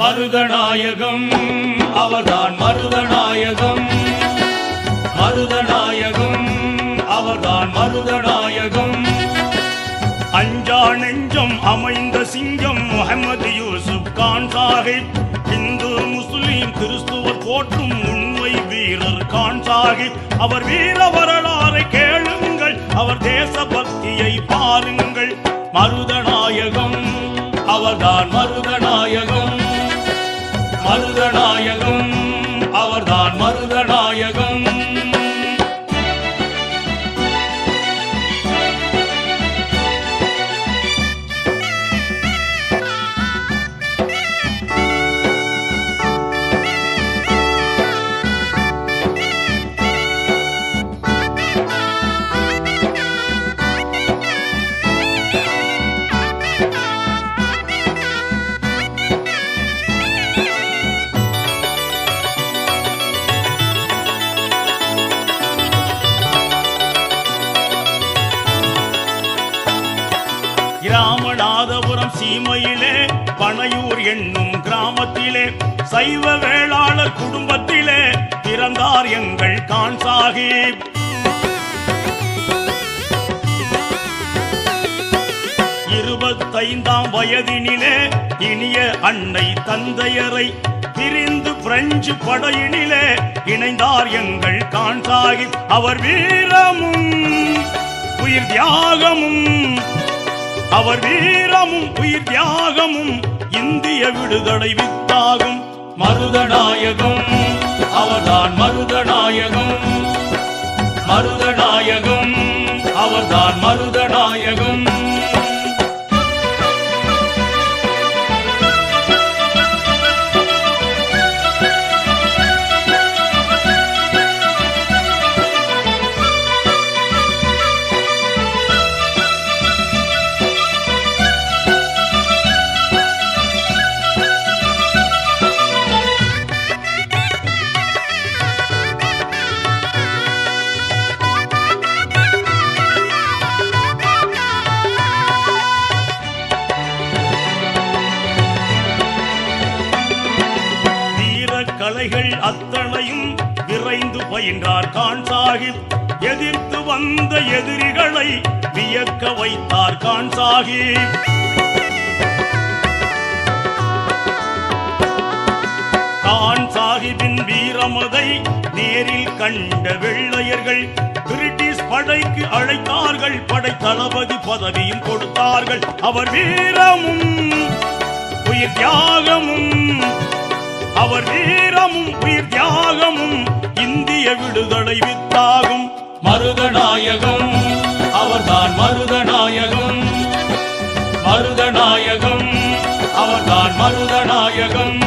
மருதநாயகம் அவர்தான் மருதநாயகம், மருதநாயகம் அவர்தான் மருதநாயகம். அஞ்சா நெஞ்சம் அமைந்த சிங்கம் முஹம்மது யூசுப் கான் சாஹிப். இந்து முஸ்லிம் கிறிஸ்துவர் போற்றும் உண்மை வீரர் கான் சாஹிப். அவர் வீர வரலாறை கேளுங்கள், அவர் தேச பக்தியை பாருங்கள். மருதநாயகம் அவர்தான் மருதநாயகம், மருதநாயகம் அவர்தான் மருதநாயகம். ராமநாதபுரம் சீமையிலே பனையூர் என்னும் கிராமத்திலே சைவ வேளாளர் குடும்பத்திலே பிறந்தார் எங்கள் கான் சாஹிப். 25ஆம் வயதினிலே இனிய அன்னை தந்தையரை பிரிந்து பிரெஞ்சு படையினிலே இணைந்தார் எங்கள் கான் சாஹிப். அவர் வீரமும் உயிர் தியாகமும், அவர் வீரமும் உயிர் தியாகமும் இந்திய விடுதலை வித்தாகும். மருதநாயகம் அவர்தான் மருதநாயகம், மருதநாயகம் அவர்தான் மருதநாயகம். கலைகள் அத்தனையும் விரைந்து பயின்றார் கான் சாஹிப். எதிர்த்து வந்த எதிரிகளை வியக்க வைத்தார் கான் சாஹிப். கான் சாஹிப்பின் வீரமதை நேரில் கண்ட வெள்ளையர்கள் பிரிட்டிஷ் படைக்கு அழைத்தார்கள். படை தளபதி பதவியும் கொடுத்தார்கள். அவர் வீரமும் உயிர் தியாகமும், அவர் வீரமும் உயிர் தியாகமும் இந்திய விடுதலை வித்தாகும். மருதநாயகம் அவர்தான் மருதநாயகம், மருதநாயகம் அவர்தான் மருதநாயகம்.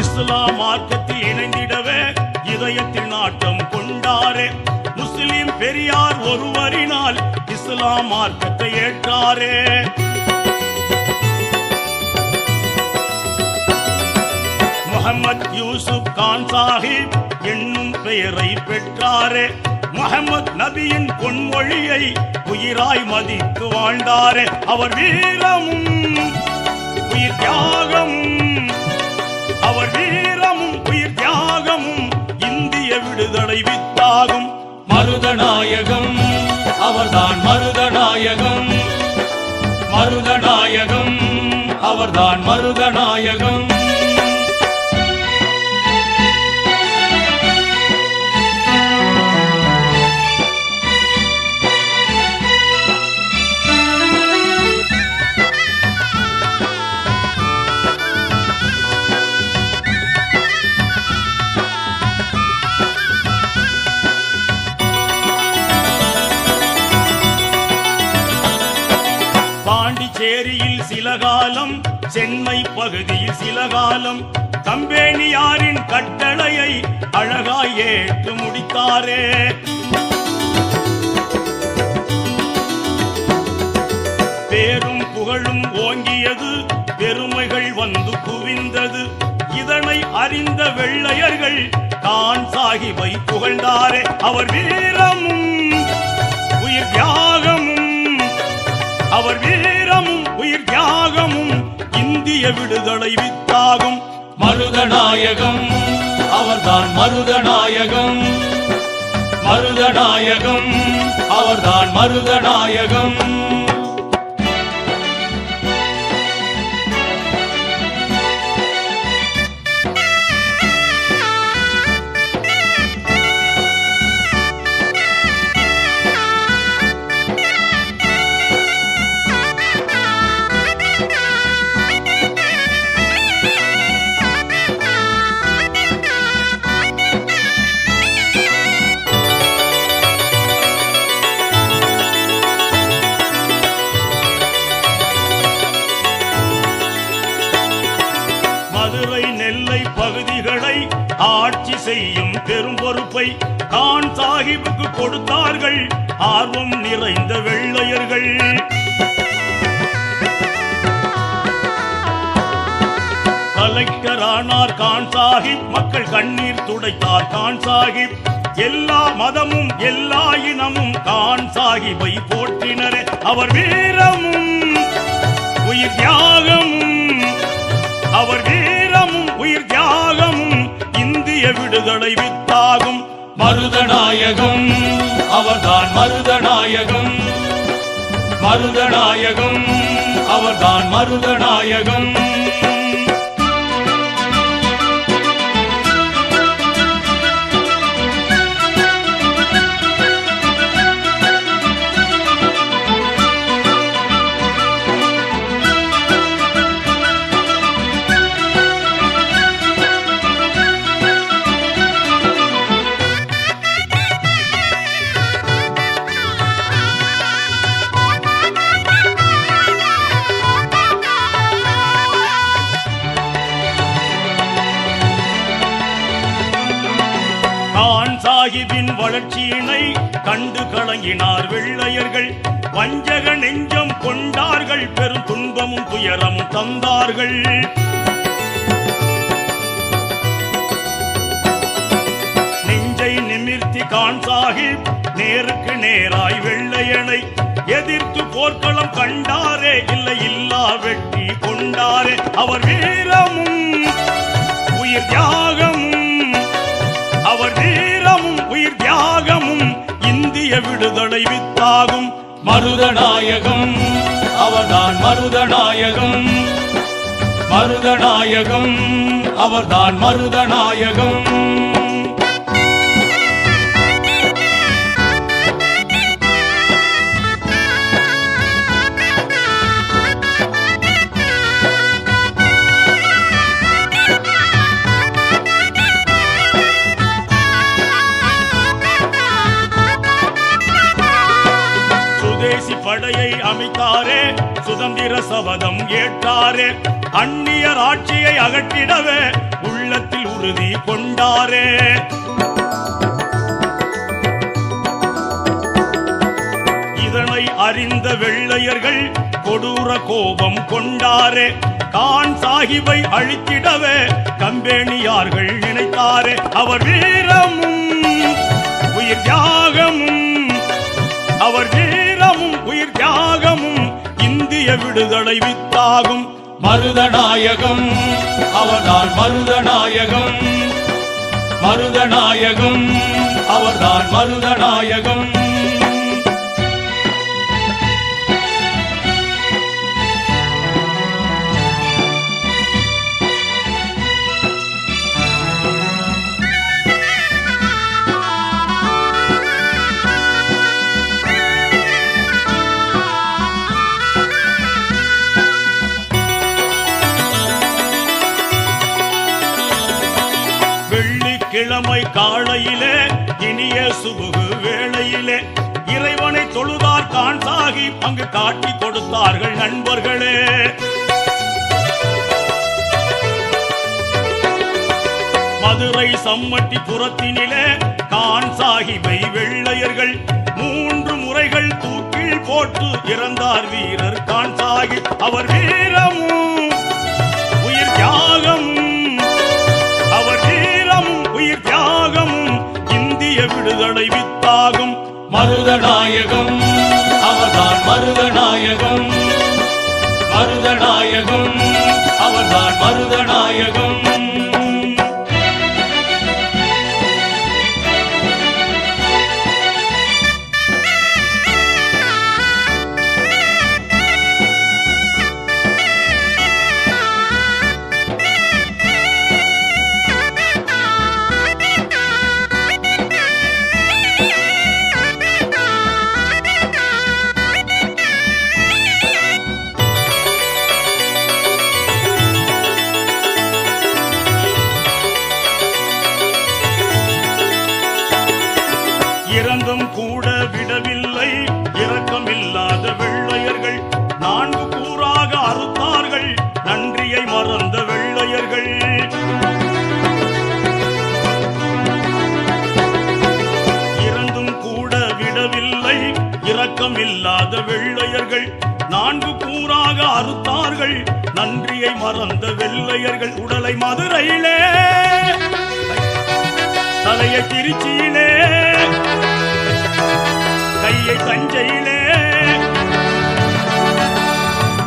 இஸ்லாம் மார்க்கத்தில் இணைந்திடவே இதயத்தில் நாட்டம் கொண்டாரே. முஸ்லிம் பெரியார் ஒருவரினால் இஸ்லாம் மார்க்கத்தை ஏற்றாரே. முஹம்மது யூசுப் கான் சாஹிப் என்னும் பெயரை பெற்றாரே. முஹம்மது நபியின் பொன்மொழியை உயிராய் மதித்து வாழ்ந்தாரே. அவர் வீரமும் உயிர் தியாகமும், அவர் வீரமும் உயிர் தியாகமும் இந்திய விடுதலை வித்தாகும். மருதநாயகம் அவர்தான் மருதநாயகம், மருதநாயகம் அவர்தான் மருதநாயகம். பாண்டிச்சேரியில் சில காலம், சென்னை பகுதியில் சில காலம் கம்பெனியாரின் கட்டளையை அழகாய் ஏற்று முடித்தாரே. அறிந்த வெள்ளையர்கள் கான் சாஹிபை புகழ்ந்தாரே. அவர் வீரமும் உயிர் தியாகமும், அவர் வீரமும் உயிர் தியாகமும் இந்திய விடுதலை வித்தாகும். மருதநாயகம் அவர்தான் மருதநாயகம், மருதநாயகம் அவர்தான் மருதநாயகம். பகுதிகளை ஆட்சி செய்யும் பெரும் பொறுப்பை கான் சாஹிபுக்கு கொடுத்தார்கள் ஆர்வம் நிறைந்த வெள்ளையர்கள். கலெக்டரானார் கான் சாஹிப், மக்கள் கண்ணீர் துடைத்தார் கான் சாஹிப். எல்லா மதமும் எல்லா இனமும் கான் சாஹிபை போற்றினரே. அவர் வீரமும் உயிர் தியாகமும், அவர் வீரமும் உயிர் தியாகமும் இந்திய விடுதலை வித்தாகும். மருதநாயகம் அவர்தான் மருதநாயகம், மருதநாயகம் அவர்தான் மருதநாயகம். கான் சாஹிபின் வளர்ச்சியினை கண்டு கலங்கினார் வெள்ளையர்கள். வஞ்சக நெஞ்சம் கொண்டார்கள், பெரும் துன்பமும் துயரமும் தந்தார்கள். நெஞ்சை நிமிர்த்தி கான் சாஹிப் நேருக்கு நேராய் வெள்ளையனை எதிர்த்து போர்க்களம் கண்டாரே. இல்லை இல்லா வெற்றி கொண்டாரே. அவர் வீரமும் உயிர் தியாகமும், அவர் வீரமும் உயிர் தியாகமும் இந்திய விடுதலை வித்தாகும். மருதநாயகம் அவர்தான் மருதநாயகம், மருதநாயகம் அவர்தான் மருதநாயகம். படையை அமைத்தாரே, சுதந்திர சபதம் ஏற்றாரே. அந்நியர் ஆட்சியை அகற்றிடவே உள்ளத்தில் உறுதி கொண்டாரே. இதனை அறிந்த வெள்ளையர்கள் கொடூர கோபம் கொண்டாரே. கான் சாஹிபை அழித்திடவே கம்பெனியார்கள் நினைத்தாரே. அவர் வீரமும் உயிர் தியாகமும், அவர் வீரமும் உயிர் தியாகமும் இந்திய விடுதலை வித்தாகும். மருதநாயகம் அவர்தான் மருதநாயகம், மருதநாயகம் அவர்தான் மருதநாயகம். கிழமை காலையிலே இனிய சுபுகு வேளையிலே இறைவனை தொழுதார் கான் சாஹிப். அங்கு காட்டி கொடுத்தார்கள் நண்பர்களே. மதுரை சம்மட்டி புறத்தினிலே கான் சாஹிபை வெள்ளையர்கள் 3 முறைகள் தூக்கில் போட்டு இறந்தார் வீரர் கான் சாஹிப். அவர் வீரமும் உயிர் தியாகமும், அவர் மருதநாயகம் அவர்தான் மருதநாயகம், மருதநாயகம் அவர்தான் மருதநாயகம். இறந்தும் கூட விடவில்லை இரக்கமில்லாத வெள்ளையர்கள், 4 கூறாக அறுத்தார்கள் நன்றியை மறந்த வெள்ளையர்கள். இறந்தும் கூட விடவில்லை இரக்கமில்லாத வெள்ளையர்கள், 4 கூறாக அறுத்தார்கள் நன்றியை மறந்த வெள்ளையர்கள். உடலை மதுரையிலே, தலையை திருச்சியிலே, கையை தஞ்சையிலே,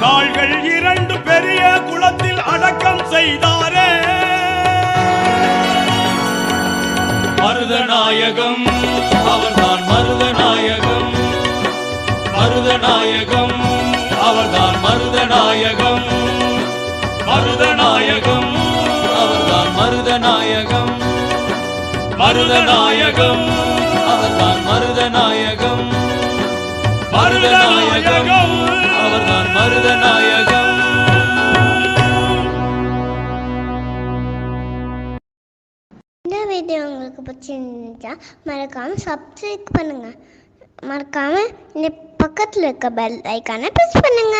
கால்கள் 2 பெரிய குளத்தில் அடக்கம் செய்தாரே. மருதநாயகம் அவர்தான் மருதநாயகம், மருதநாயகம் அவர்தான் மருதநாயகம், மருதநாயகம் அவர்தான் மருதநாயகம், மருதநாயகம் அவர்தான் மருதநாயகம், மருதநாயகம் அவர்தான் மருதநாயகம். இந்த வீடியோ உங்களுக்கு பிடிச்சிருந்துச்சா மறக்காம சப்ஸ்கிரைப் பண்ணுங்க, மறக்காம இந்த பக்கத்தில் இருக்க பெல் ஐக்கானை ப்ரெஸ் பண்ணுங்க.